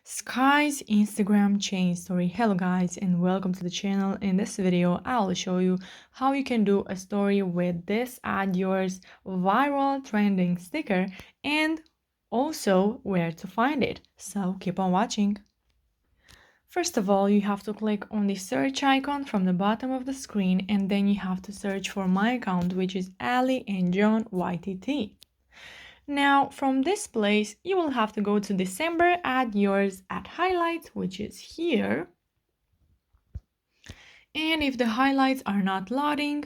Sky's Instagram chain story. Hello guys and welcome to the channel. In this video I'll show you how you can do a story with this Add Yours viral trending sticker and also where to find it. So keep on watching. First of all, you have to click on the search icon from the bottom of the screen and then you have to search for my account, which is Ali and John YTT. Now, from this place, you will have to go to December, add yours at highlights, which is here. And if the highlights are not loading,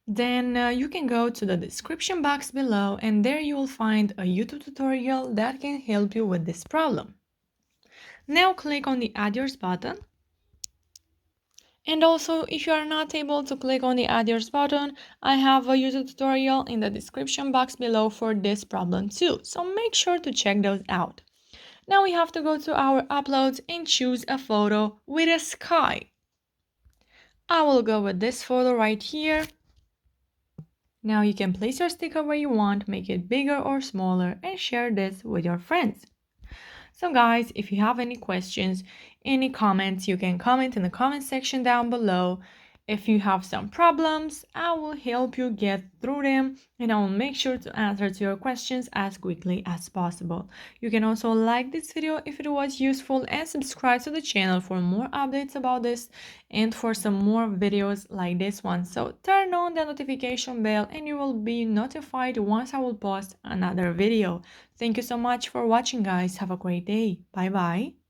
then you can go to the description box below and there you will find a YouTube tutorial that can help you with this problem. Now click on the Add Yours button. And also, if you are not able to click on the Add Yours button, I have a YouTube tutorial in the description box below for this problem too, so make sure to check those out. Now we have to go to our uploads and choose a photo with a sky. I will go with this photo right here. Now you can place your sticker where you want, make it bigger or smaller, and share this with your friends. So guys, if you have any questions, any comments, you can comment in the comment section down below. If you have some problems, I will help you get through them and I will make sure to answer to your questions as quickly as possible. You can also like this video if it was useful and subscribe to the channel for more updates about this and for some more videos like this one. So turn on the notification bell and you will be notified once I will post another video. Thank you so much for watching guys. Have a great day. Bye bye.